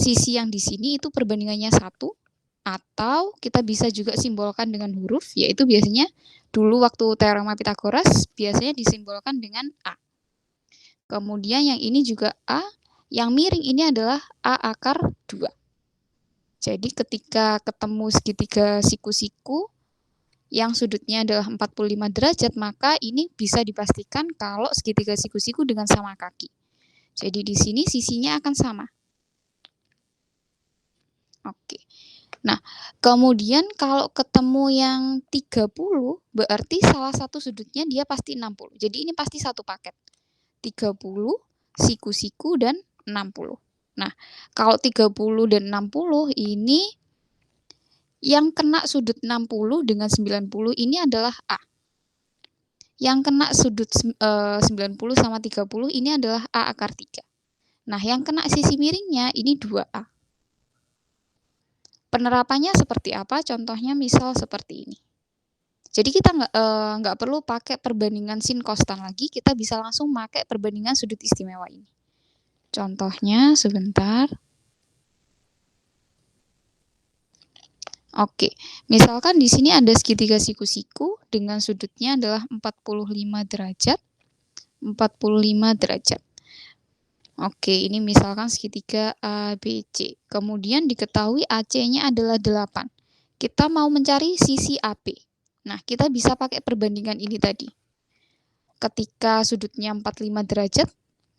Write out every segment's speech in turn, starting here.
sisi yang di sini itu perbandingannya 1, atau kita bisa juga simbolkan dengan huruf, yaitu biasanya dulu waktu teorema Pythagoras biasanya disimbolkan dengan A. Kemudian yang ini juga A, yang miring ini adalah A akar 2. Jadi ketika ketemu segitiga siku-siku yang sudutnya adalah 45 derajat, maka ini bisa dipastikan kalau segitiga siku-siku dengan sama kaki. Jadi di sini sisinya akan sama. Oke. Nah, kemudian kalau ketemu yang 30, berarti salah satu sudutnya dia pasti 60. Jadi ini pasti satu paket. 30, siku-siku, dan 60. Nah, kalau 30 dan 60 ini yang kena sudut 60 dengan 90 ini adalah A. Yang kena sudut 90 sama 30 ini adalah A akar 3. Nah, yang kena sisi miringnya ini 2A. Penerapannya seperti apa? Contohnya misal seperti ini. Jadi kita nggak perlu pakai perbandingan sin cos tan lagi, kita bisa langsung pakai perbandingan sudut istimewa ini. Contohnya sebentar. Oke, misalkan di sini ada segitiga siku-siku dengan sudutnya adalah 45 derajat. 45 derajat. Oke, ini misalkan segitiga ABC. Kemudian diketahui AC-nya adalah 8. Kita mau mencari sisi AP. Nah, kita bisa pakai perbandingan ini tadi. Ketika sudutnya 45 derajat,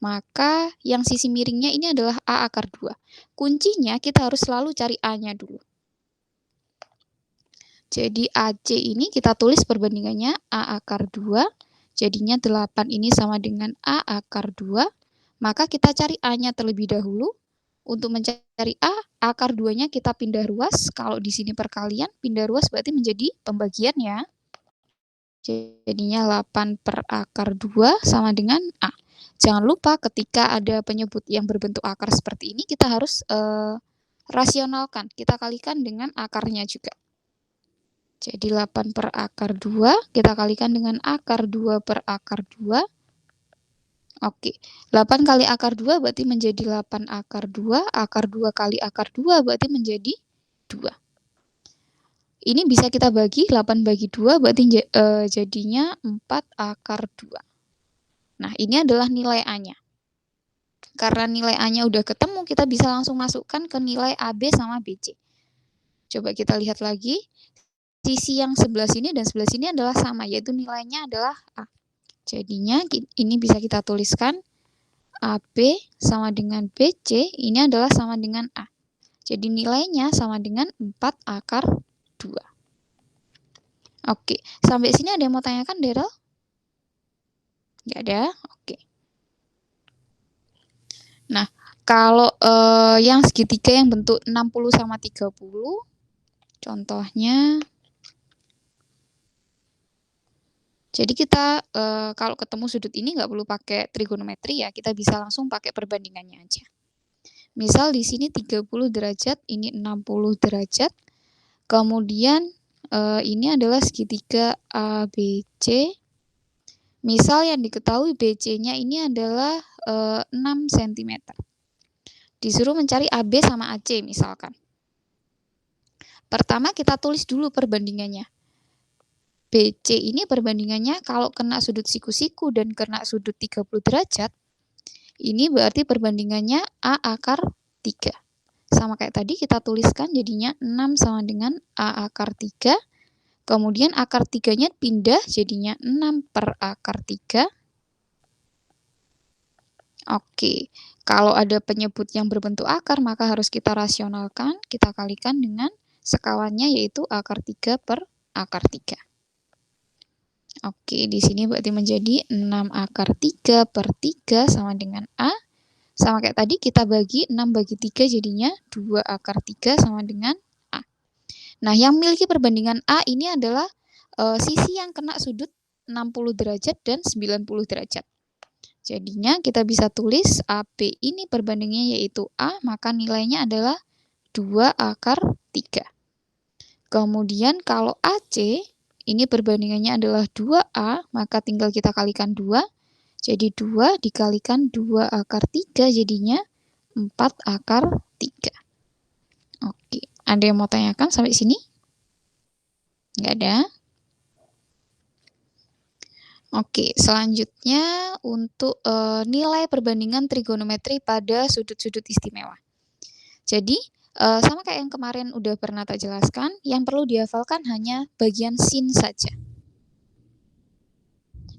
maka yang sisi miringnya ini adalah A akar 2. Kuncinya kita harus selalu cari A-nya dulu. Jadi AC ini kita tulis perbandingannya A akar 2. Jadinya 8 ini sama dengan A akar 2. Maka kita cari A-nya terlebih dahulu. Untuk mencari A, akar 2-nya kita pindah ruas. Kalau di sini perkalian, pindah ruas berarti menjadi pembagian ya. Jadinya 8 per akar 2 sama dengan A. Jangan lupa ketika ada penyebut yang berbentuk akar seperti ini, kita harus rasionalkan. Kita kalikan dengan akarnya juga. Jadi 8 per akar 2, kita kalikan dengan akar 2 per akar 2. Oke, 8 kali akar 2 berarti menjadi 8 akar 2. Akar 2 kali akar 2 berarti menjadi 2. Ini bisa kita bagi, 8 bagi 2 berarti jadinya 4 akar 2. Nah, ini adalah nilai A-nya. Karena nilai A-nya udah ketemu, kita bisa langsung masukkan ke nilai AB sama BC. Coba kita lihat lagi. Sisi yang sebelah sini dan sebelah sini adalah sama, yaitu nilainya adalah A. Jadinya ini bisa kita tuliskan AB sama dengan BC, ini adalah sama dengan A. Jadi nilainya sama dengan 4 akar 2. Oke, sampai sini ada yang mau tanyakan, Daryl? Nggak ada? Oke. Nah, kalau yang segitiga yang bentuk 60 sama 30, contohnya, jadi kita kalau ketemu sudut ini nggak perlu pakai trigonometri ya, kita bisa langsung pakai perbandingannya aja. Misal di sini 30 derajat, ini 60 derajat. Kemudian ini adalah segitiga ABC. Misal yang diketahui BC-nya ini adalah 6 cm. Disuruh mencari AB sama AC misalkan. Pertama kita tulis dulu perbandingannya. BC ini perbandingannya kalau kena sudut siku-siku dan kena sudut 30 derajat, ini berarti perbandingannya A akar 3. Sama kayak tadi kita tuliskan jadinya 6 sama dengan A akar 3. Kemudian akar 3-nya pindah jadinya 6 per akar 3. Oke, kalau ada penyebut yang berbentuk akar maka harus kita rasionalkan, kita kalikan dengan sekawannya yaitu akar 3 per akar 3. Oke, di sini berarti menjadi 6 akar 3 per 3 sama dengan A. Sama kayak tadi kita bagi 6 bagi 3 jadinya 2 akar 3 sama dengan A. Nah, yang memiliki perbandingan A ini adalah sisi yang kena sudut 60 derajat dan 90 derajat. Jadinya kita bisa tulis AB ini perbandingannya yaitu A, maka nilainya adalah 2 akar 3. Kemudian kalau AC, ini perbandingannya adalah 2A, maka tinggal kita kalikan 2. Jadi 2 dikalikan 2 akar 3 jadinya 4 akar 3. Oke, ada yang mau tanyakan sampai sini? Nggak ada? Oke, selanjutnya untuk, nilai perbandingan trigonometri pada sudut-sudut istimewa. Jadi, sama kayak yang kemarin udah pernah tak jelaskan, yang perlu dihafalkan hanya bagian sin saja.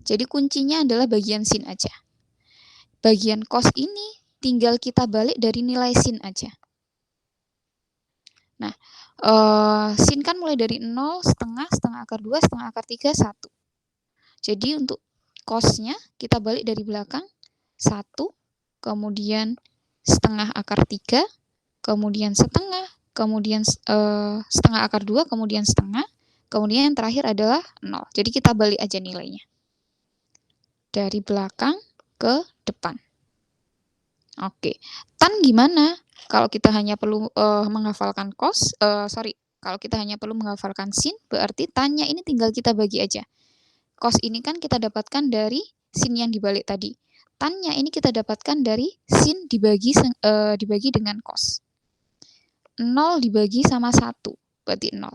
Jadi kuncinya adalah bagian sin aja. Bagian cos ini tinggal kita balik dari nilai sin aja. Nah, sin kan mulai dari 0, setengah, setengah akar 2, setengah akar 3, 1. Jadi untuk cosnya kita balik dari belakang, 1, kemudian setengah akar 3, kemudian setengah, kemudian setengah akar 2, kemudian setengah, kemudian yang terakhir adalah 0. Jadi kita balik aja nilainya. Dari belakang ke depan. Oke, tan gimana? Kalau kita hanya perlu menghafalkan kalau kita hanya perlu menghafalkan sin, berarti tannya ini tinggal kita bagi aja. Cos ini kan kita dapatkan dari sin yang dibalik tadi. Tannya ini kita dapatkan dari sin dibagi dengan cos. 0 dibagi sama 1, berarti 0.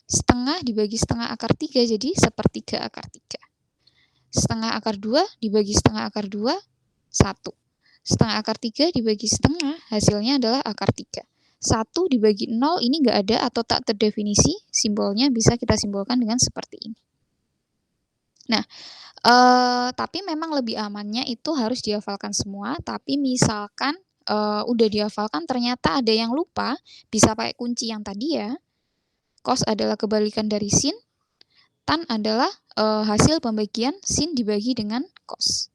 Setengah dibagi setengah akar 3, jadi sepertiga akar 3. Setengah akar 2 dibagi setengah akar 2, 1. Setengah akar 3 dibagi setengah, hasilnya adalah akar 3. 1 dibagi 0 ini nggak ada atau tak terdefinisi, simbolnya bisa kita simbolkan dengan seperti ini. Nah, tapi memang lebih amannya itu harus dihafalkan semua, tapi misalkan udah dihafalkan ternyata ada yang lupa, bisa pakai kunci yang tadi ya. Cos adalah kebalikan dari sin, tan adalah hasil pembagian sin dibagi dengan cos.